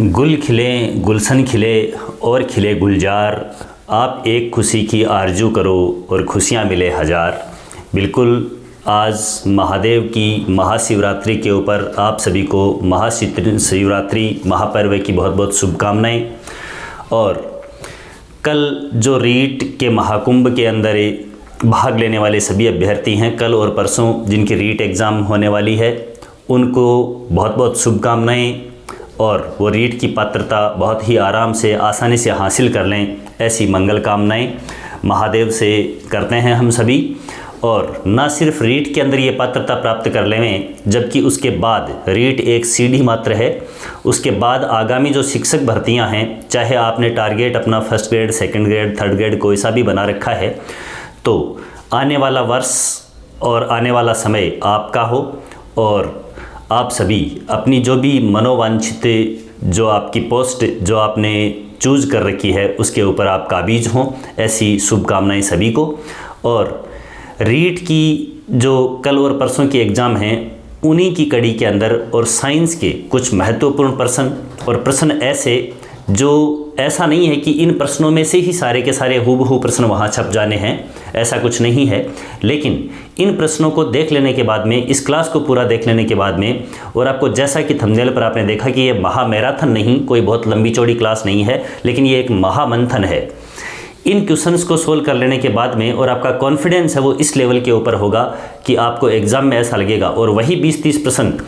गुल खिले गुलशन खिले और खिले गुलजार, आप एक खुशी की आरजू करो और खुशियाँ मिले हज़ार। बिल्कुल आज महादेव की महाशिवरात्रि के ऊपर आप सभी को महाशिवरात्रि महापर्व की बहुत बहुत शुभकामनाएं। और कल जो रीट के महाकुंभ के अंदर भाग लेने वाले सभी अभ्यर्थी हैं, कल और परसों जिनकी रीट एग्ज़ाम होने वाली है, उनको बहुत बहुत शुभकामनाएं। और वो रीट की पात्रता बहुत ही आराम से आसानी से हासिल कर लें, ऐसी मंगल कामनाएं महादेव से करते हैं हम सभी। और ना सिर्फ रीट के अंदर ये पात्रता प्राप्त कर लें, जबकि उसके बाद रीट एक सीढ़ी मात्र है। उसके बाद आगामी जो शिक्षक भर्तियां हैं, चाहे आपने टारगेट अपना first grade, second grade, third grade कोई सा भी बना रखा है, तो आने वाला वर्ष और आने वाला समय आपका हो और आप सभी अपनी जो भी मनोवांछित जो आपकी पोस्ट जो आपने चूज़ कर रखी है उसके ऊपर आप काबिज हों, ऐसी शुभकामनाएं सभी को। और रीट की जो कल और परसों की एग्ज़ाम हैं, उन्हीं की कड़ी के अंदर और साइंस के कुछ महत्वपूर्ण प्रश्न और प्रश्न ऐसे जो ऐसा नहीं है कि इन प्रश्नों में से ही सारे के सारे हूबहू प्रश्न वहाँ छप जाने हैं, ऐसा कुछ नहीं है। लेकिन इन प्रश्नों को देख लेने के बाद में, इस क्लास को पूरा देख लेने के बाद में, और आपको जैसा कि थंबनेल पर आपने देखा कि ये महामैराथन नहीं, कोई बहुत लंबी चौड़ी क्लास नहीं है, लेकिन ये एक महामंथन है। इन क्वेश्चंस को सोल्व कर लेने के बाद में और आपका कॉन्फिडेंस है वो इस लेवल के ऊपर होगा कि आपको एग्ज़ाम में ऐसा लगेगा, और वही 20-30 प्रश्न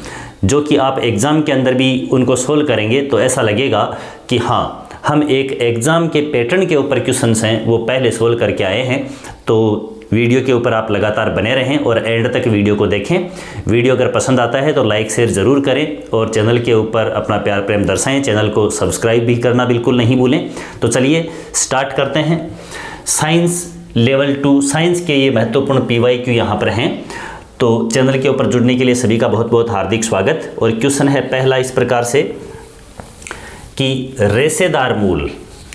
जो कि आप एग्ज़ाम के अंदर भी उनको सोल्व करेंगे तो ऐसा लगेगा कि हाँ, हम एक एग्ज़ाम के पैटर्न के ऊपर क्वेश्चंस हैं वो पहले सोल्व करके आए हैं। तो वीडियो के ऊपर आप लगातार बने रहें और एंड तक वीडियो को देखें। वीडियो अगर पसंद आता है तो लाइक शेयर ज़रूर करें और चैनल के ऊपर अपना प्यार प्रेम दर्शाएं। चैनल को सब्सक्राइब भी करना बिल्कुल नहीं भूलें। तो चलिए स्टार्ट करते हैं। साइंस लेवल 2 साइंस के ये महत्वपूर्ण PYQ यहाँ पर हैं। तो चैनल के ऊपर जुड़ने के लिए सभी का बहुत बहुत हार्दिक स्वागत। और क्वेश्चन है पहला इस प्रकार से कि रेशेदार मूल,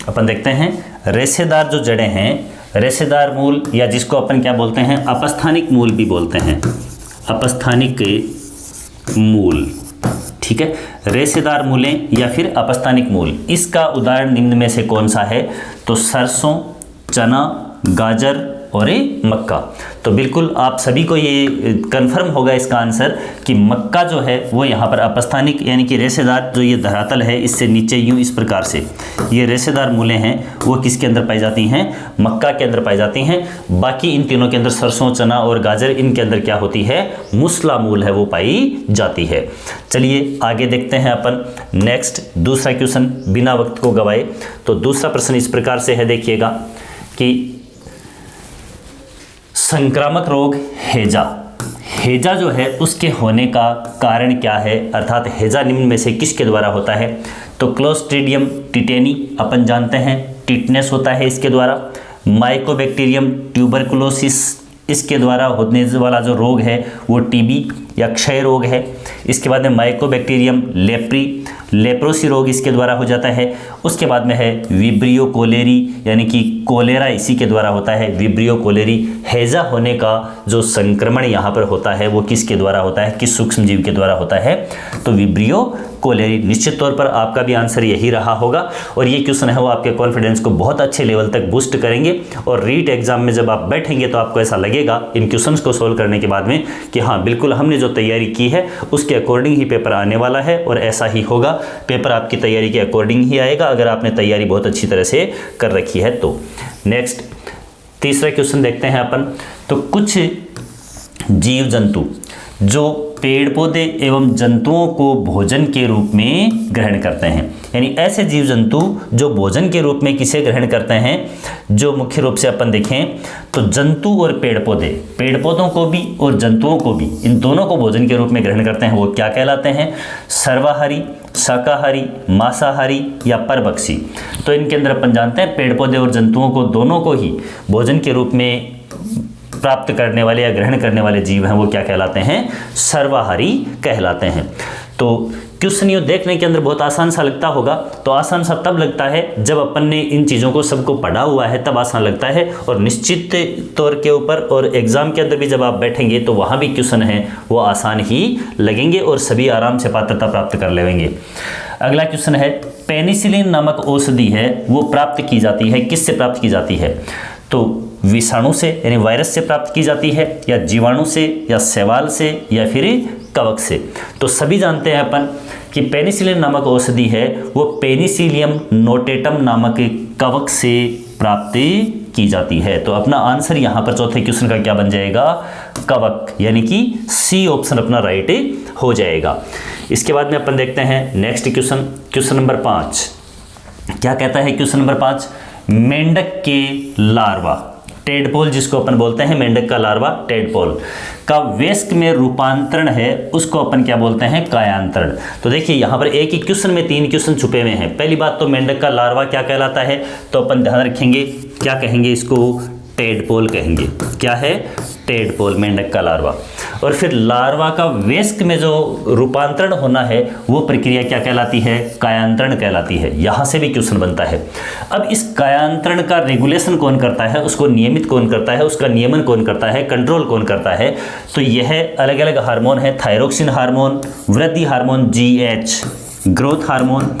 अपन देखते हैं रेशेदार जो जड़ें हैं, रेशेदार मूल या जिसको अपन क्या बोलते हैं, अपस्थानिक मूल भी बोलते हैं, अपस्थानिक मूल, ठीक है। रेशेदार मूलें या फिर अपस्थानिक मूल, इसका उदाहरण निम्न में से कौन सा है? तो सरसों, चना, गाजर और मक्का। तो बिल्कुल आप सभी को ये कंफर्म होगा इसका आंसर कि मक्का जो है वो यहाँ पर अपस्थानिक यानी कि रेशेदार जो ये धरातल है इससे नीचे यूँ इस प्रकार से ये रेशेदार मूलें हैं वो किसके अंदर पाई जाती हैं? मक्का के अंदर पाई जाती हैं। बाकी इन तीनों के अंदर सरसों, चना और गाजर, इनके अंदर क्या होती है? मूसला मूल है वो पाई जाती है। चलिए आगे देखते हैं अपन नेक्स्ट दूसरा क्वेश्चन बिना वक्त को गवाए। तो दूसरा प्रश्न इस प्रकार से है, देखिएगा कि संक्रामक रोग हैजा, हैजा जो है उसके होने का कारण क्या है, अर्थात हैजा निम्न में से किसके द्वारा होता है? तो क्लोस्ट्रीडियम टिटेनी अपन जानते हैं टिटनेस होता है इसके द्वारा। माइकोबैक्टीरियम ट्यूबरकुलोसिस, इसके द्वारा होने वाला जो रोग है वो TB या क्षय रोग है। इसके बाद में माइकोबैक्टीरियम लेप्रोसी रोग इसके द्वारा हो जाता है। उसके बाद में है विब्रियो कोलेरी यानी कि कोलेरा इसी के द्वारा होता है, विब्रियो कोलेरी। हैजा होने का जो संक्रमण यहाँ पर होता है वो किसके द्वारा होता है, किस सूक्ष्म जीव के द्वारा होता है? तो विब्रियो कोलेरी। निश्चित तौर पर आपका भी आंसर यही रहा होगा और ये क्वेश्चन है वो आपके कॉन्फिडेंस को बहुत अच्छे लेवल तक बूस्ट करेंगे। और रीट एग्जाम में जब आप बैठेंगे तो आपको ऐसा लगेगा इन क्वेश्चंस को सोल्व करने के बाद में कि हाँ बिल्कुल हमने जो तैयारी की है उसके अकॉर्डिंग ही पेपर आने वाला है और ऐसा ही होगा। पेपर आपकी तैयारी के अकॉर्डिंग ही आएगा अगर आपने तैयारी बहुत अच्छी तरह से कर रखी है तो। नेक्स्ट तीसरा क्वेश्चन देखते हैं अपन। तो कुछ जीव जंतु जो पेड़ पौधे एवं जंतुओं को भोजन के रूप में ग्रहण करते हैं, यानी ऐसे जीव जंतु जो भोजन के रूप में किसे ग्रहण करते हैं, जो मुख्य रूप से अपन देखें तो जंतु और पेड़ पौधे, पेड़ पौधों को भी और जंतुओं को भी, इन दोनों को भोजन के रूप में ग्रहण करते हैं, वो क्या कहलाते हैं? सर्वाहारी, शाकाहारी, मांसाहारी या परभक्षी। तो इनके अंदर अपन जानते हैं पेड़ पौधे और जंतुओं को दोनों को ही भोजन के रूप में प्राप्त करने वाले या ग्रहण करने वाले जीव हैं वो क्या कहलाते हैं? सर्वाहारी कहलाते हैं। तो क्वेश्चन ये देखने के अंदर बहुत आसान सा लगता होगा, तो आसान सा तब लगता है जब अपन ने इन चीज़ों को सबको पढ़ा हुआ है, तब आसान लगता है। और निश्चित तौर के ऊपर और एग्जाम के अंदर भी जब आप बैठेंगे तो वहाँ भी क्वेश्चन हैं वो आसान ही लगेंगे और सभी आराम से पात्रता प्राप्त कर लेंगे। अगला क्वेश्चन है, पेनिसिलिन नामक औषधि है वो प्राप्त की जाती है, किससे प्राप्त की जाती है? तो विषाणु से यानी वायरस से प्राप्त की जाती है, या जीवाणु से, या शैवाल से, या फिर कवक से। तो सभी जानते हैं अपन कि पेनिसिलिन नामक औषधि है वो पेनिसिलियम नोटेटम नामक कवक से प्राप्त की जाती है। तो अपना आंसर यहाँ पर चौथे क्वेश्चन का क्या बन जाएगा? कवक, यानी कि सी ऑप्शन अपना राइट हो जाएगा। इसके बाद में अपन देखते हैं नेक्स्ट क्वेश्चन, क्वेश्चन नंबर 5। क्या कहता है क्वेश्चन नंबर 5? मेंढक के लार्वा, टेडपोल जिसको अपन बोलते हैं, मेंढक का लार्वा टेडपोल का वयस्क में रूपांतरण है उसको अपन क्या बोलते हैं? कायांतरण। तो देखिए यहाँ पर एक ही क्वेश्चन में 3 क्वेश्चन छुपे हुए हैं। पहली बात तो मेंढक का लार्वा क्या कहलाता है, तो अपन ध्यान रखेंगे क्या कहेंगे इसको? टेडपोल कहेंगे। क्या है? टेडपोल, मेंढक का लार्वा। और फिर लार्वा का वयस्क में जो रूपांतरण होना है वो प्रक्रिया क्या कहलाती है? कायांतरण कहलाती है। यहाँ से भी क्वेश्चन बनता है। अब इस कायांतरण का रेगुलेशन कौन करता है, उसको नियमित कौन करता है, उसका नियमन कौन करता है, कंट्रोल कौन करता है? तो यह अलग अलग हार्मोन है, थायरोक्सिन हार्मोन, वृद्धि हार्मोन GH, ग्रोथ हार्मोन,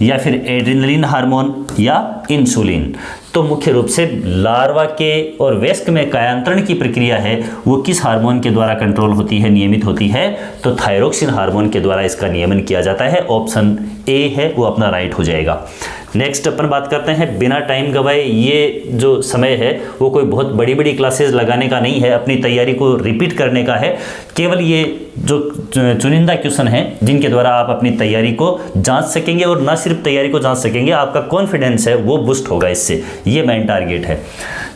या फिर एड्रेनलिन हार्मोन, या इंसुलिन। तो मुख्य रूप से लार्वा के और वयस्क में कायांतरण की प्रक्रिया है वो किस हार्मोन के द्वारा कंट्रोल होती है, नियमित होती है? तो थायरोक्सिन हार्मोन के द्वारा इसका नियमन किया जाता है। ऑप्शन ए है वो अपना राइट हो जाएगा। नेक्स्ट अपन बात करते हैं बिना टाइम गवाए, ये जो समय है वो कोई बहुत बड़ी बड़ी क्लासेस लगाने का नहीं है, अपनी तैयारी को रिपीट करने का है। केवल ये जो चुनिंदा क्वेश्चन हैं जिनके द्वारा आप अपनी तैयारी को जांच सकेंगे, और ना सिर्फ तैयारी को जांच सकेंगे, आपका कॉन्फिडेंस है वो बूस्ट होगा इससे। ये मेन टारगेट है।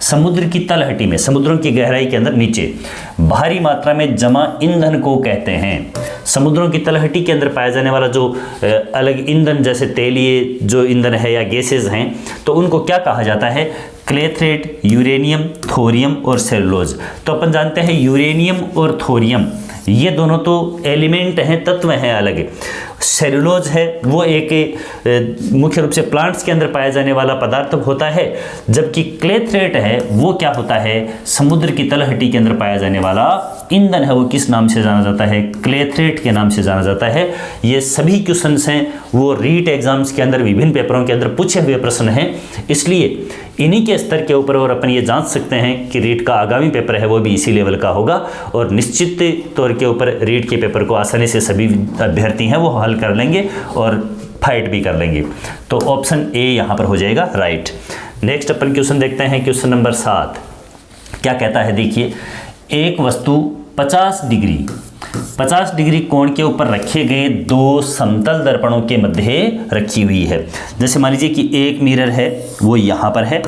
समुद्र की तलहटी में, समुद्रों की गहराई के अंदर नीचे भारी मात्रा में जमा ईंधन को कहते हैं। समुद्रों की तलहटी के अंदर पाया जाने वाला जो अलग ईंधन, जैसे तेलीय जो ईंधन है या गैसेज हैं, तो उनको क्या कहा जाता है? क्लेथरेट, यूरेनियम, थोरियम और सेलुलोज। तो अपन जानते हैं यूरेनियम और थोरियम ये दोनों तो एलिमेंट हैं, तत्व हैं अलग। सेलुलोज है वो एक मुख्य रूप से प्लांट्स के अंदर पाया जाने वाला पदार्थ होता है, जबकि क्लेथरेट है वो क्या होता है? समुद्र की तलहटी के अंदर पाया जाने वाला ईंधन है, वो किस नाम से जाना जाता है? क्लेथरेट के नाम से जाना जाता है। ये सभी क्वेश्चंस हैं वो रीट एग्जाम्स के अंदर विभिन्न पेपरों के अंदर पूछे हुए प्रश्न हैं, इसलिए इन्हीं के स्तर के ऊपर और अपन ये जांच सकते हैं कि रीट का आगामी पेपर है वो भी इसी लेवल का होगा, और निश्चित तौर के ऊपर रीट के पेपर को आसानी से सभी अभ्यर्थी हैं वो हल कर लेंगे और फाइट भी कर लेंगे। तो ऑप्शन ए यहाँ पर हो जाएगा राइट। नेक्स्ट अपन क्वेश्चन देखते हैं, क्वेश्चन नंबर 7। क्या कहता है? देखिए, एक वस्तु 50 डिग्री कोण के ऊपर रखे गए 2 समतल दर्पणों के मध्य रखी हुई है। जैसे मान लीजिए कि एक मिरर है वो यहाँ पर है,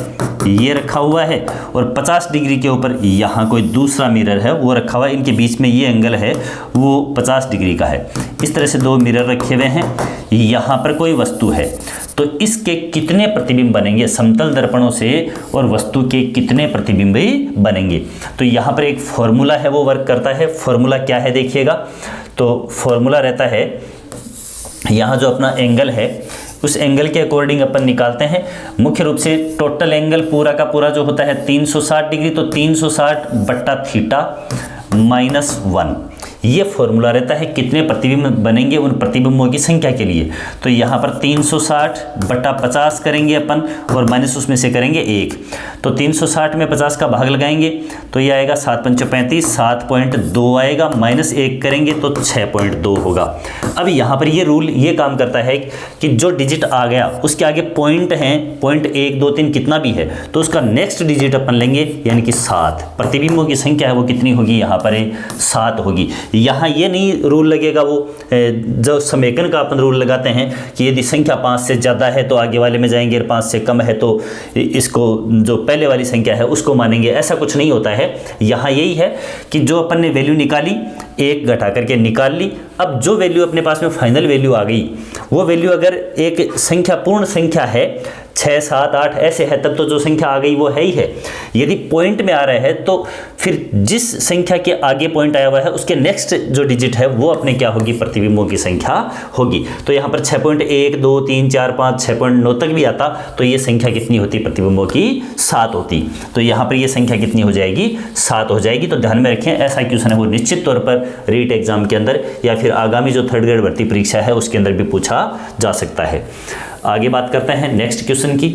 ये रखा हुआ है, और 50 डिग्री के ऊपर यहाँ कोई दूसरा मिरर है वो रखा हुआ है, इनके बीच में ये एंगल है वो 50 डिग्री का है। इस तरह से 2 मिरर रखे हुए हैं, यहाँ पर कोई वस्तु है, तो इसके कितने प्रतिबिंब बनेंगे? समतल दर्पणों से और वस्तु के कितने प्रतिबिंब बनेंगे? तो यहाँ पर एक फॉर्मूला है वो वर्क करता है। फॉर्मूला क्या है देखिएगा, तो फॉर्मूला रहता है, यहाँ जो अपना एंगल है उस एंगल के अकॉर्डिंग अपन निकालते हैं। मुख्य रूप से टोटल एंगल पूरा का पूरा जो होता है 360 डिग्री, तो 360 बट्टा थीटा -1, ये फॉर्मूला रहता है कितने प्रतिबिंब बनेंगे उन प्रतिबिंबों की संख्या के लिए। तो यहाँ पर 360 बट्टा 50 करेंगे अपन, और माइनस उसमें से करेंगे 1, तो 360 में 50 का भाग लगाएंगे तो ये आएगा 7 पंच 35, 7.2 आएगा, -1 करेंगे तो 6.2 होगा। अब यहाँ पर ये रूल ये काम करता है कि जो डिजिट आ गया उसके आगे पॉइंट हैं, पॉइंट 1 2 3 कितना भी है, तो उसका नेक्स्ट डिजिट अपन लेंगे, यानी कि 7। प्रतिबिंबों की संख्या है वो कितनी होगी? यहाँ पर 7 होगी। यहाँ ये नहीं रूल लगेगा वो जो समेकन का अपन रूल लगाते हैं कि यदि संख्या 5 से ज़्यादा है तो आगे वाले में जाएंगे, 5 से कम है तो इसको जो पहले वाली संख्या है उसको मानेंगे, ऐसा कुछ नहीं होता है। यहाँ यही है कि जो अपन ने वैल्यू निकाली, 1 घटा करके निकाल ली, अब जो वैल्यू अपने पास में फाइनल वैल्यू आ गई, वो वैल्यू अगर एक संख्या पूर्ण संख्या है, 6 7 8 ऐसे है, तब तो जो संख्या आ गई वो है ही है। यदि पॉइंट में आ रहा है तो फिर जिस संख्या के आगे पॉइंट आया हुआ है उसके नेक्स्ट जो डिजिट है वो अपने क्या होगी? प्रतिबिंबों की संख्या होगी। तो यहाँ पर 6.1 2 3 4 5 6.9 तक भी आता तो ये संख्या कितनी होती? प्रतिबिंबों की 7 होती। तो यहाँ पर ये संख्या कितनी हो जाएगी? 7 हो जाएगी। तो ध्यान में रखें, ऐसा क्वेश्चन है वो निश्चित तौर पर रीट एग्जाम के अंदर या फिर फिर आगामी जो थर्ड ग्रेड भर्ती परीक्षा है उसके अंदर भी पूछा जा सकता है। आगे बात करते हैं नेक्स्ट क्वेश्चन की।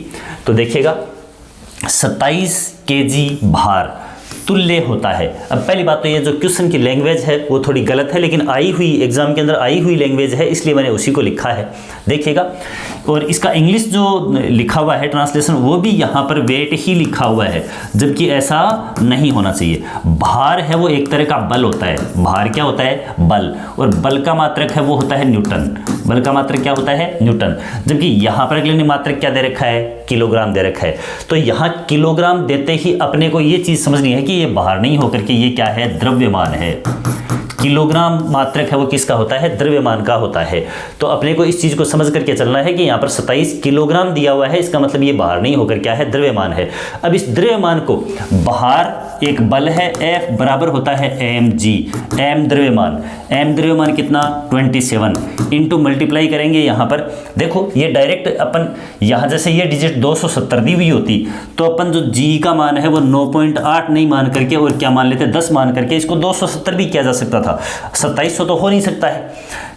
तो देखिएगा 27 kg भार तुल्य होता है। अब पहली बात तो ये जो क्वेश्चन की लैंग्वेज है वो थोड़ी गलत है, लेकिन आई हुई एग्जाम के अंदर आई हुई लैंग्वेज है, इसलिए मैंने उसी को लिखा है। देखिएगा, और इसका इंग्लिश जो लिखा हुआ है ट्रांसलेशन वो भी यहाँ पर वेट ही लिखा हुआ है, जबकि ऐसा नहीं होना चाहिए। भार है वो एक तरह का बल होता है। भार क्या होता है? बल। और बल का मात्रक है वो होता है न्यूटन। बल का मात्रक क्या होता है? न्यूटन। जबकि यहाँ पर अगले ने मात्रक क्या दे रखा है? किलोग्राम दे रखा है। तो यहाँ किलोग्राम देते ही अपने को ये चीज़ समझनी है कि ये भार नहीं होकर के ये क्या है? द्रव्यमान है। किलोग्राम मात्रक है वो किसका होता है? द्रव्यमान का होता है। तो अपने को इस चीज़ को समझ करके चलना है कि यहाँ पर 27 किलोग्राम दिया हुआ है, इसका मतलब ये भार नहीं होकर क्या है? द्रव्यमान है। अब इस द्रव्यमान को, भार एक बल है, F बराबर होता है mg, m द्रव्यमान कितना? 27 इंटू मल्टीप्लाई करेंगे यहाँ पर। देखो ये डायरेक्ट अपन यहाँ जैसे ये डिजिट 270 दी हुई होती तो अपन जो g का मान है वो 9.8 नहीं मान करके और क्या मान लेते? 10 मान करके इसको 270 भी किया जा सकता था। 2700 तो हो नहीं सकता है,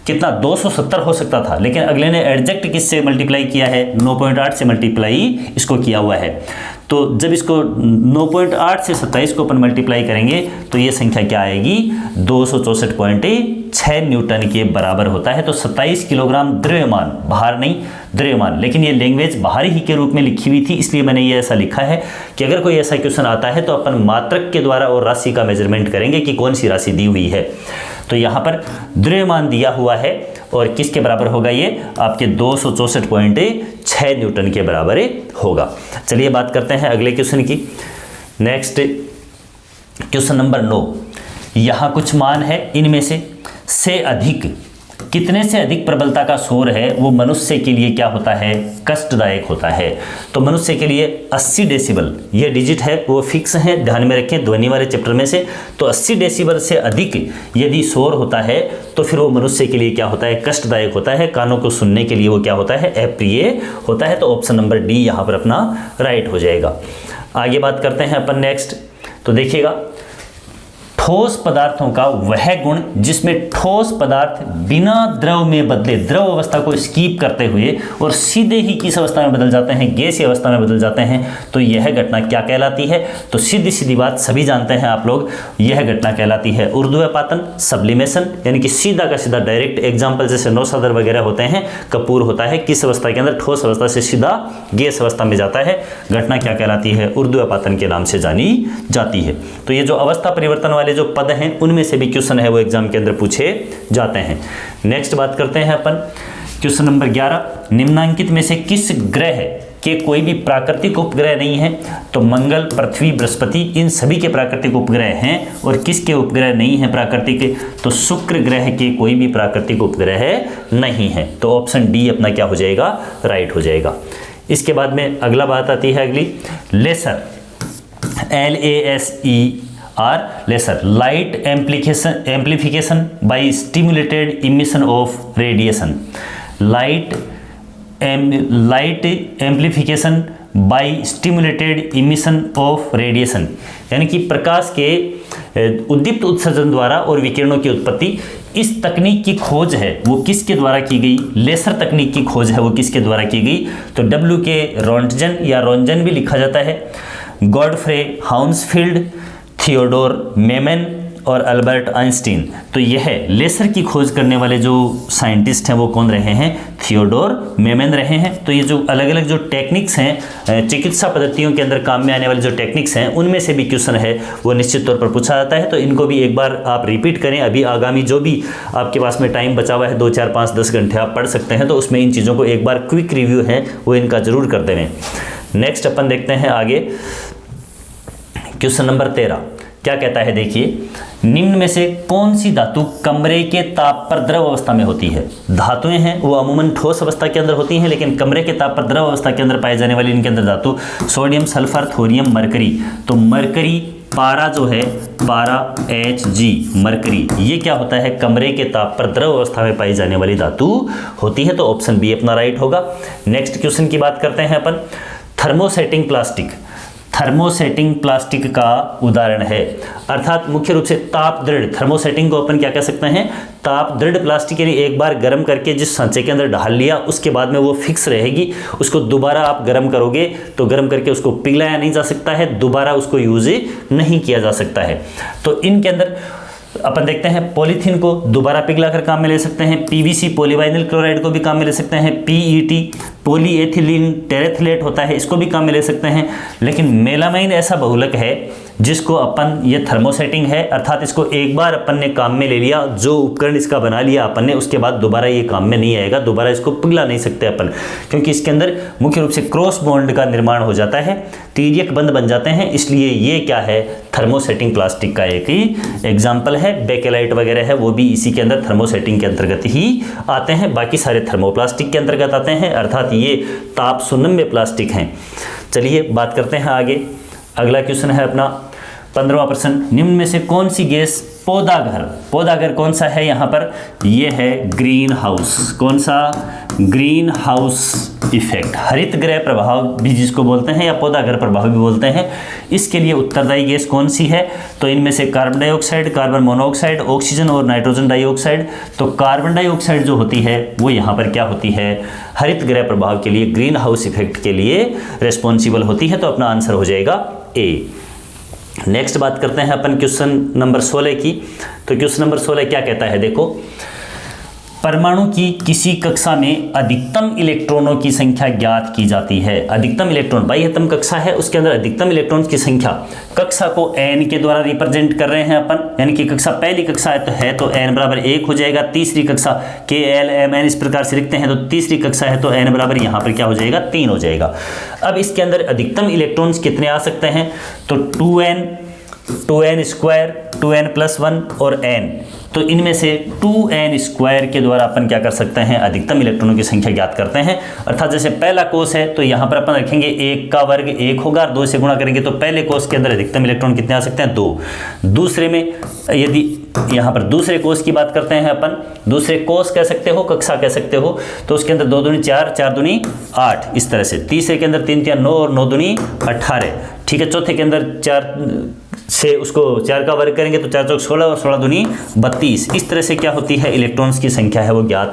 कितना? 270 हो सकता था, लेकिन अगले ने एडजेक्ट किससे मल्टीप्लाई किया है? 9.8 से मल्टीप्लाई इसको किया हुआ है। तो जब इसको 9.8 से 27 को अपन मल्टीप्लाई करेंगे तो ये संख्या क्या आएगी? 264.6 न्यूटन के बराबर होता है। तो 27 किलोग्राम द्रव्यमान, भार नहीं द्रव्यमान, लेकिन ये लैंग्वेज भार ही के रूप में लिखी हुई थी, इसलिए मैंने ये ऐसा लिखा है कि अगर कोई ऐसा क्वेश्चन आता है तो अपन मात्रक के द्वारा और राशि का मेजरमेंट करेंगे कि कौन सी राशि दी हुई है। तो यहाँ पर द्रव्यमान दिया हुआ है और किसके बराबर होगा? ये आपके 264.6 न्यूटन के बराबर होगा। चलिए बात करते हैं अगले क्वेश्चन की। Next question number 9। यहाँ कुछ मान है, इनमें से अधिक, कितने से अधिक प्रबलता का शोर है वो मनुष्य के लिए क्या होता है? कष्टदायक होता है। तो मनुष्य के लिए 80 डेसिबल ये डिजिट है वो फिक्स है, ध्यान में रखें ध्वनि वाले चैप्टर में से। तो 80 डेसिबल से अधिक यदि शोर होता है तो फिर वो मनुष्य के लिए क्या होता है? कष्टदायक होता है। कानों को सुनने के लिए वो क्या होता है? अप्रिय होता है। तो ऑप्शन नंबर डी यहाँ पर अपना राइट हो जाएगा। आगे बात करते हैं अपन नेक्स्ट। तो देखिएगा, ठोस पदार्थों का वह गुण जिसमें ठोस पदार्थ बिना द्रव में बदले, द्रव अवस्था को स्कीप करते हुए और सीधे ही किस अवस्था में बदल जाते हैं? गैसीय अवस्था में बदल जाते हैं। तो यह घटना क्या कहलाती है? तो सीधी सीधी बात सभी जानते हैं आप लोग, यह घटना कहलाती है ऊर्ध्वपातन, सब्लिमेशन, यानी कि सीधा का सीधा डायरेक्ट एग्जाम्पल जैसे नौसादर वगैरह होते हैं, कपूर होता है किस अवस्था के अंदर? ठोस अवस्था से सीधा गैस अवस्था में जाता है। घटना क्या कहलाती है? ऊर्ध्वपातन के नाम से जानी जाती है। तो ये जो अवस्था परिवर्तन वाले जो पद हैं उनमें से भी क्वेश्चन है वो एग्जाम के अंदर पूछे जाते हैं। नेक्स्ट बात करते हैं अपन क्वेश्चन नंबर 11। निम्नांकित में से किस ग्रह के कोई भी प्राकृतिक उपग्रह नहीं है? तो मंगल, पृथ्वी, बृहस्पति, इन सभी के प्राकृतिक उपग्रह हैं। और किसके उपग्रह नहीं है प्राकृतिक? तो शुक्र ग्रह के कोई भी प्राकृतिक उपग्रह नहीं है। तो ऑप्शन डी अपना क्या हो जाएगा? राइट हो जाएगा। इसके बाद में अगला बात आती है अगली, laser, LASER, laser, light amplification by stimulated emission of radiation. Light amplification by stimulated emission of radiation, यानी कि प्रकाश के उद्दीप्त उत्सर्जन द्वारा और विकिरणों की उत्पत्ति। इस तकनीक की खोज है वो किसके द्वारा की गई? लेसर तकनीक की खोज है वो किसके द्वारा की गई? तो WK रोंटजन या रोंजन भी लिखा जाता है, गॉडफ्रे हाउंसफील्ड, थियोडोर मेमन और अल्बर्ट आइंस्टीन। तो यह लेसर की खोज करने वाले जो साइंटिस्ट हैं वो कौन रहे हैं? थियोडोर मेमन रहे हैं। तो ये जो अलग अलग जो टेक्निक्स हैं, चिकित्सा पद्धतियों के अंदर काम में आने वाले जो टेक्निक्स हैं उनमें से भी क्वेश्चन है वो निश्चित तौर पर पूछा जाता है। तो इनको भी एक बार आप रिपीट करें। अभी आगामी जो भी आपके पास में टाइम बचा हुआ है 2, 4, 5, 10 घंटे आप पढ़ सकते हैं, तो उसमें इन चीज़ों को एक बार क्विक रिव्यू है वो इनका जरूर कर देवें। नेक्स्ट अपन देखते हैं आगे क्वेश्चन नंबर 13 क्या कहता है। देखिए, निम्न में से कौन सी धातु कमरे के ताप पर द्रव अवस्था में होती है? धातुएं हैं वो अमूमन ठोस अवस्था के अंदर होती हैं, लेकिन कमरे के ताप पर द्रव अवस्था के अंदर पाए जाने वाली इनके अंदर धातु सोडियम, सल्फर, थोरियम, मरकरी। तो मरकरी, पारा जो है, पारा Hg, मरकरी, ये क्या होता है? कमरे के ताप पर द्रव अवस्था में पाई जाने वाली धातु होती है। तो ऑप्शन बी अपना राइट होगा। नेक्स्ट क्वेश्चन की बात करते हैं अपन, थर्मोसेटिंग प्लास्टिक। थर्मोसेटिंग प्लास्टिक का उदाहरण है। अर्थात मुख्य रूप से ताप दृढ़, थर्मोसेटिंग को अपन क्या कह सकते हैं, ताप दृढ़ प्लास्टिक, यानी एक बार गर्म करके जिस सांचे के अंदर डाल लिया उसके बाद में वो फिक्स रहेगी, उसको दोबारा आप गर्म करोगे तो गर्म करके उसको पिघलाया नहीं जा सकता है, दोबारा उसको यूज नहीं किया जा सकता है। तो इनके अंदर अपन देखते हैं पॉलीथीन को दोबारा पिघलाकर काम में ले सकते हैं, पीवीसी पॉलीवाइनिल क्लोराइड को भी काम में ले सकते हैं, पीईटी पॉलीएथिलीन टेरेथिलेट होता है, इसको भी काम में ले सकते हैं। लेकिन मेलामाइन ऐसा बहुलक है जिसको अपन, ये थर्मोसेटिंग है, अर्थात इसको एक बार अपन ने काम में ले लिया, जो उपकरण इसका बना लिया अपन ने, उसके बाद दोबारा ये काम में नहीं आएगा, दोबारा इसको पिघला नहीं सकते अपन, क्योंकि इसके अंदर मुख्य रूप से क्रॉस बॉन्ड का निर्माण हो जाता है, तिर्यक बंध बन जाते हैं, इसलिए ये क्या है, थर्मोसेटिंग प्लास्टिक का एक ही एग्जाम्पल है। बेकेलाइट वगैरह है वो भी इसी के अंदर थर्मोसेटिंग के अंतर्गत ही आते हैं, बाकी सारे थर्मोप्लास्टिक के अंतर्गत आते हैं, अर्थात ये ताप सुनम्य प्लास्टिक हैं। चलिए बात करते हैं आगे। अगला क्वेश्चन है अपना 15वां प्रश्न, निम्न में से कौन सी गैस पौधा घर कौन सा है, यहाँ पर ये है ग्रीन हाउस। कौन सा, ग्रीन हाउस इफेक्ट, हरित गृह प्रभाव भी जिसको बोलते हैं या पौधा घर प्रभाव भी बोलते हैं। इसके लिए उत्तरदायी गैस कौन सी है, तो इनमें से carbon dioxide, carbon monoxide, oxygen और नाइट्रोजन डाइऑक्साइड। तो कार्बन डाइऑक्साइड जो होती है वो यहाँ पर क्या होती है, हरित गृह प्रभाव के लिए, ग्रीन हाउस इफेक्ट के लिए रिस्पॉन्सिबल होती है, तो अपना आंसर हो जाएगा ए। नेक्स्ट बात करते हैं अपन क्वेश्चन नंबर 16 की। तो क्वेश्चन नंबर 16 क्या कहता है, देखो, परमाणु की किसी कक्षा में अधिकतम इलेक्ट्रॉनों की संख्या ज्ञात की जाती है। अधिकतम इलेक्ट्रॉन, बाह्यतम कक्षा है, उसके अंदर अधिकतम इलेक्ट्रॉन्स की संख्या, कक्षा को n के द्वारा रिप्रेजेंट कर रहे हैं अपन, यानी कि कक्षा पहली कक्षा है तो n बराबर 1 हो जाएगा, तीसरी कक्षा KLMN इस प्रकार से लिखते हैं, तो तीसरी कक्षा है तो n बराबर यहाँ पर क्या हो जाएगा, 3 हो जाएगा। अब इसके अंदर अधिकतम इलेक्ट्रॉन्स कितने आ सकते हैं, तो 2n स्क्वायर, 2n+1 और n, तो इनमें से 2n स्क्वायर के द्वारा अपन क्या कर सकते हैं, अधिकतम इलेक्ट्रॉनों की संख्या ज्ञात करते हैं। अर्थात जैसे पहला कोष है तो यहाँ पर अपन रखेंगे 1 का वर्ग 1 होगा, 2 से गुणा करेंगे तो पहले कोष के अंदर अधिकतम इलेक्ट्रॉन कितने आ सकते हैं, 2। दूसरे में यदि यहाँ पर दूसरे कोष की बात करते हैं अपन, दूसरे कोष कह सकते हो, कक्षा कह सकते हो, तो उसके अंदर 2 दूनी 4, 4 दूनी 8 इस तरह से। तीसरे के अंदर 3 3 9 और 9 दूनी 18, ठीक है। चौथे के अंदर 4 से उसको 4 का वर्ग करेंगे तो 4 चौक 16 और 16 दूनी 32। इस तरह से क्या होती है, इलेक्ट्रॉन्स की संख्या है वो ज्ञात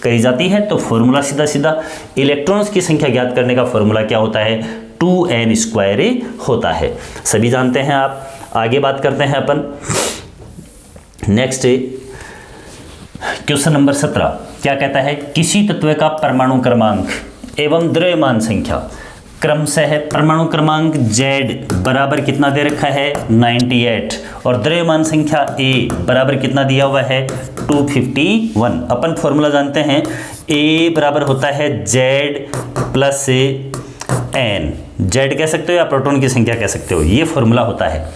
करी जाती है। तो फॉर्मूला सीधा सीधा इलेक्ट्रॉन्स की संख्या ज्ञात करने का फॉर्मूला क्या होता है, 2n स्क्वायर होता है, सभी जानते हैं आप। आगे बात करते हैं अपन नेक्स्ट क्वेश्चन नंबर 17 क्या कहता है, किसी तत्व का परमाणु क्रमांक एवं द्रव्यमान संख्या क्रमशः है। परमाणु क्रमांक Z बराबर कितना दे रखा है, 98, और द्रव्यमान संख्या A बराबर कितना दिया हुआ है, 251। अपन फॉर्मूला जानते हैं, A बराबर होता है Z + N, Z कह सकते हो या प्रोटॉन की संख्या कह सकते हो, ये फॉर्मूला होता है।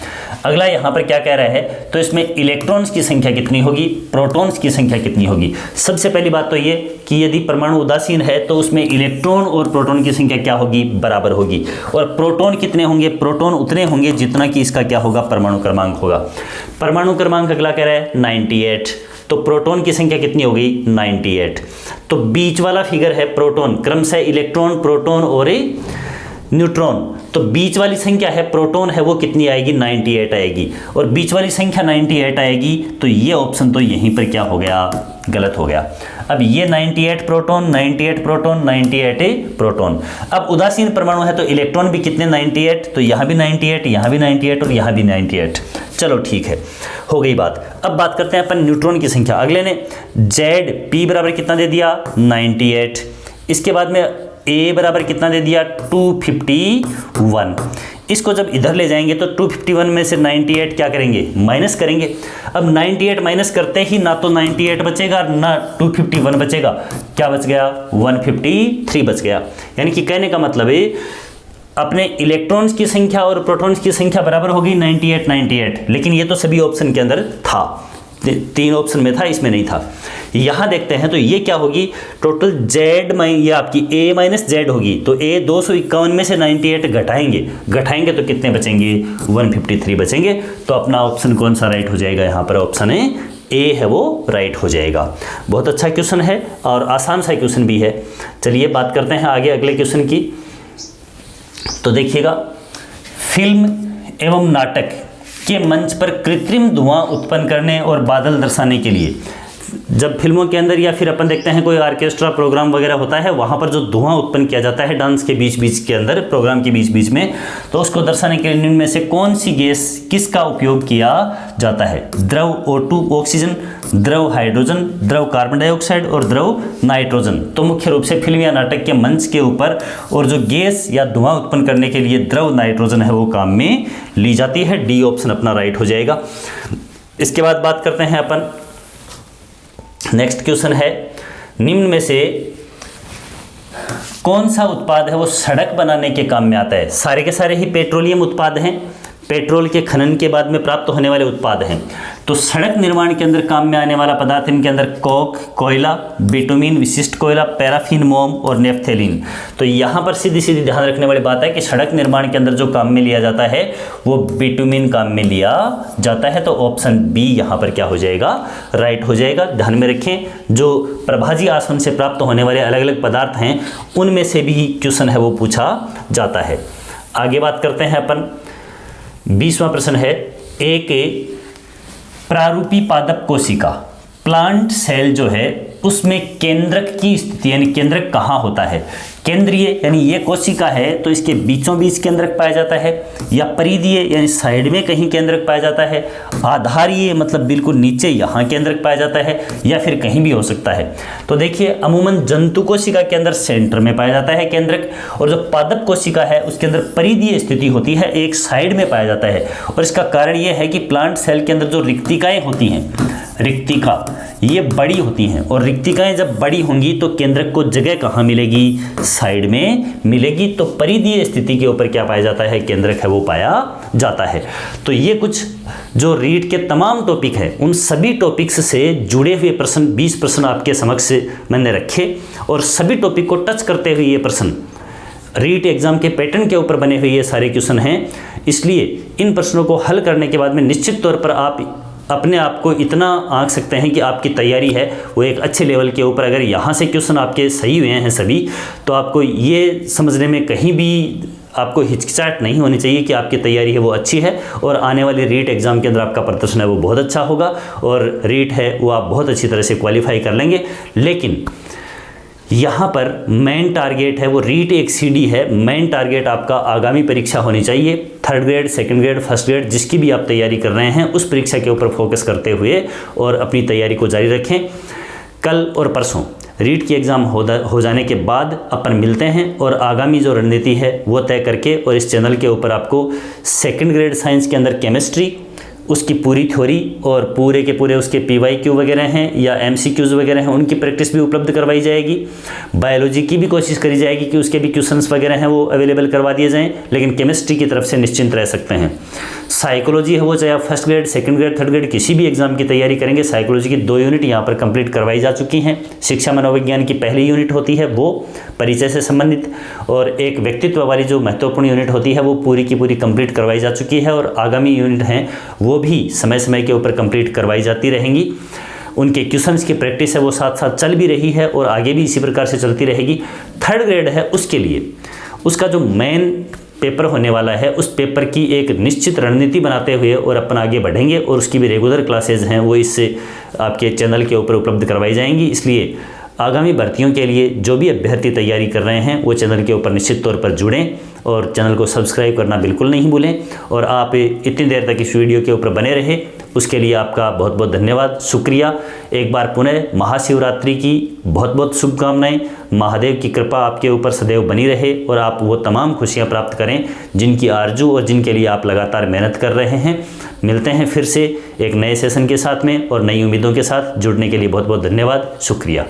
अगला यहाँ पर क्या कह रहा है, तो इसमें इलेक्ट्रॉन्स की संख्या कितनी होगी, प्रोटॉन्स की संख्या कितनी होगी। सबसे पहली बात तो ये कि यदि परमाणु उदासीन है तो उसमें इलेक्ट्रॉन और प्रोटॉन की संख्या क्या होगी, बराबर होगी। और प्रोटॉन कितने होंगे, प्रोटॉन उतने होंगे जितना कि इसका क्या होगा, परमाणु क्रमांक होगा। परमाणु क्रमांक अगला कह रहा है 98, तो प्रोटॉन की संख्या कितनी होगी, 98। तो बीच वाला फिगर है प्रोटॉन, क्रमशः इलेक्ट्रॉन, प्रोटॉन और न्यूट्रॉन, तो बीच वाली संख्या है प्रोटॉन है वो कितनी आएगी, 98 आएगी, और बीच वाली संख्या 98 आएगी, तो ये ऑप्शन तो यहीं पर क्या हो गया, गलत हो गया। अब ये 98 प्रोटॉन, 98 प्रोटॉन, 98 प्रोटॉन। अब उदासीन परमाणु है तो इलेक्ट्रॉन भी कितने, 98, तो यहाँ भी 98, यहाँ भी 98 और यहाँ भी 98। चलो ठीक है, हो गई बात। अब बात करते हैं अपन न्यूट्रॉन की संख्या। अगले ने P बराबर कितना दे दिया, 98। इसके बाद में A बराबर कितना दे दिया, 251। इसको जब इधर ले जाएंगे तो 251 में से 98 क्या करेंगे, माइनस करेंगे। अब 98 माइनस करते ही ना तो 98 बचेगा ना 251 बचेगा, क्या बच गया, 153 बच गया। यानी कि कहने का मतलब है अपने इलेक्ट्रॉन्स की संख्या और प्रोटॉन्स की संख्या बराबर होगी 98 98, लेकिन ये तो सभी ऑप्शन के अंदर था, 3 ऑप्शन में था, इसमें नहीं था। यहाँ देखते हैं तो ये क्या होगी, टोटल Z ये आपकी A माइनस Z होगी, तो A 251 में से 98 घटाएंगे तो कितने बचेंगे, 153 बचेंगे। तो अपना ऑप्शन कौन सा राइट हो जाएगा, यहाँ पर ऑप्शन A है वो राइट हो जाएगा। बहुत अच्छा क्वेश्चन है और आसान सा क्वेश्चन भी है। चलिए बात करते हैं आगे अगले क्वेश्चन की। तो देखिएगा, फिल्म एवं नाटक के मंच पर कृत्रिम धुआं उत्पन्न करने और बादल दर्शाने के लिए, जब फिल्मों के अंदर या फिर अपन देखते हैं कोई ऑर्केस्ट्रा प्रोग्राम वगैरह होता है, वहाँ पर जो धुआं उत्पन्न किया जाता है डांस के बीच बीच के अंदर, प्रोग्राम के बीच बीच में, तो उसको दर्शाने के लिए निम्न में से कौन सी गैस किसका उपयोग किया जाता है? द्रव O2 ऑक्सीजन, द्रव हाइड्रोजन, द्रव कार्बन डाइऑक्साइड और द्रव नाइट्रोजन। तो मुख्य रूप से फिल्म या नाटक के मंच के ऊपर और जो गैस या धुआं उत्पन्न करने के लिए द्रव नाइट्रोजन है वो काम में ली जाती है। डी ऑप्शन अपना राइट हो जाएगा। इसके बाद बात करते हैं अपन, नेक्स्ट क्वेश्चन है, निम्न में से कौन सा उत्पाद है वो सड़क बनाने के काम में आता है? सारे के सारे ही पेट्रोलियम उत्पाद हैं, पेट्रोल के खनन के बाद में प्राप्त होने वाले उत्पाद हैं। तो सड़क निर्माण के अंदर काम में आने वाला पदार्थ इनके अंदर कोक, कोयला, बिटुमिन, विशिष्ट कोयला, पैराफिन, मोम और नेफ्थेलिन। तो यहाँ पर सीधी सीधी ध्यान रखने वाली बात है कि सड़क निर्माण के अंदर जो काम में लिया जाता है वो बिटुमिन काम में लिया जाता है। तो ऑप्शन बी यहाँ पर क्या हो जाएगा? राइट हो जाएगा। ध्यान में रखें, जो प्रभाजी आसवन से प्राप्त होने वाले अलग अलग पदार्थ हैं उनमें से भी क्वेश्चन है वो पूछा जाता है। आगे बात करते हैं अपन, 20वां प्रश्न है, एक प्रारूपी पादप कोशिका प्लांट सेल जो है उसमें केंद्रक की स्थिति यानी केंद्रक कहाँ होता है? केंद्रीय यानी ये कोशिका है तो इसके बीचों बीच केंद्रक पाया जाता है, या परिधीय यानी साइड में कहीं केंद्रक पाया जाता है, आधारीय मतलब बिल्कुल नीचे यहाँ केंद्रक पाया जाता है, या फिर कहीं भी हो सकता है। तो देखिए अमूमन जंतु कोशिका के अंदर सेंटर में पाया जाता है केंद्रक, और जो पादप कोशिका है उसके अंदर परिधीय स्थिति होती है, एक साइड में पाया जाता है। और इसका कारण ये है कि प्लांट सेल के अंदर जो रिक्तिकाएँ होती हैं, रिक्तिका ये बड़ी होती हैं, और रिक्तिकाएं जब बड़ी होंगी तो केंद्रक को जगह कहाँ मिलेगी? साइड में मिलेगी। तो परिधीय स्थिति के ऊपर क्या पाया जाता है? केंद्रक है वो पाया जाता है। तो ये कुछ जो रीट के तमाम टॉपिक है उन सभी टॉपिक्स से जुड़े हुए प्रश्न 20 प्रश्न आपके समक्ष मैंने रखे, और सभी टॉपिक को टच करते हुए ये प्रश्न रीट एग्जाम के पैटर्न के ऊपर बने हुए ये सारे क्वेश्चन हैं। इसलिए इन प्रश्नों को हल करने के बाद में निश्चित तौर पर आप अपने आप को इतना आंक सकते हैं कि आपकी तैयारी है वो एक अच्छे लेवल के ऊपर। अगर यहाँ से क्वेश्चन आपके सही हुए हैं सभी, तो आपको ये समझने में कहीं भी आपको हिचकिचाहट नहीं होनी चाहिए कि आपकी तैयारी है वो अच्छी है, और आने वाले रीट एग्ज़ाम के अंदर आपका प्रदर्शन है वो बहुत अच्छा होगा, और रीट है वो आप बहुत अच्छी तरह से क्वालिफाई कर लेंगे। लेकिन यहाँ पर मेन टारगेट है वो रीट एक सीडी है, मेन टारगेट आपका आगामी परीक्षा होनी चाहिए। 3rd grade, 2nd grade, 1st grade जिसकी भी आप तैयारी कर रहे हैं उस परीक्षा के ऊपर फोकस करते हुए और अपनी तैयारी को जारी रखें। कल और परसों रीट की एग्ज़ाम हो जाने के बाद अपन मिलते हैं और आगामी जो रणनीति है वो तय करके, और इस चैनल के ऊपर आपको 2nd ग्रेड साइंस के अंदर केमिस्ट्री, उसकी पूरी थ्योरी और पूरे के पूरे उसके PYQ वगैरह हैं या MCQs वगैरह हैं उनकी प्रैक्टिस भी उपलब्ध करवाई जाएगी। बायोलॉजी की भी कोशिश करी जाएगी कि उसके भी क्वेश्चंस वगैरह हैं वो अवेलेबल करवा दिए जाएं, लेकिन केमिस्ट्री की तरफ से निश्चिंत रह सकते हैं। साइकोलॉजी है वो चाहे आप 1st grade, 2nd grade, 3rd grade किसी भी एग्जाम की तैयारी करेंगे, साइकोलॉजी की 2 यूनिट यहाँ पर कंप्लीट करवाई जा चुकी हैं। शिक्षा मनोविज्ञान की पहली यूनिट होती है वो परिचय से संबंधित, और एक व्यक्तित्व वाली जो महत्वपूर्ण यूनिट होती है वो पूरी की पूरी कंप्लीट करवाई जा चुकी है, और आगामी यूनिट हैं वो भी समय समय के ऊपर कंप्लीट करवाई जाती रहेंगी। उनके क्वेश्चंस की प्रैक्टिस है वो साथ साथ चल भी रही है और आगे भी इसी प्रकार से चलती रहेगी। 3rd ग्रेड है उसके लिए उसका जो मेन पेपर होने वाला है उस पेपर की एक निश्चित रणनीति बनाते हुए और अपन आगे बढ़ेंगे, और उसकी भी रेगुलर क्लासेज हैं वो इससे आपके चैनल के ऊपर उपलब्ध करवाई जाएंगी। इसलिए आगामी भर्तियों के लिए जो भी अभ्यर्थी तैयारी कर रहे हैं वो चैनल के ऊपर निश्चित तौर पर जुड़ें और चैनल को सब्सक्राइब करना बिल्कुल नहीं भूलें, और आप इतनी देर तक इस वीडियो के ऊपर बने रहे उसके लिए आपका बहुत बहुत धन्यवाद, शुक्रिया। एक बार पुनः महाशिवरात्रि की बहुत बहुत शुभकामनाएं। महादेव की कृपा आपके ऊपर सदैव बनी रहे और आप वो तमाम खुशियां प्राप्त करें जिनकी आरजू और जिनके लिए आप लगातार मेहनत कर रहे हैं। मिलते हैं फिर से एक नए सेशन के साथ में और नई उम्मीदों के साथ। जुड़ने के लिए बहुत बहुत धन्यवाद, शुक्रिया।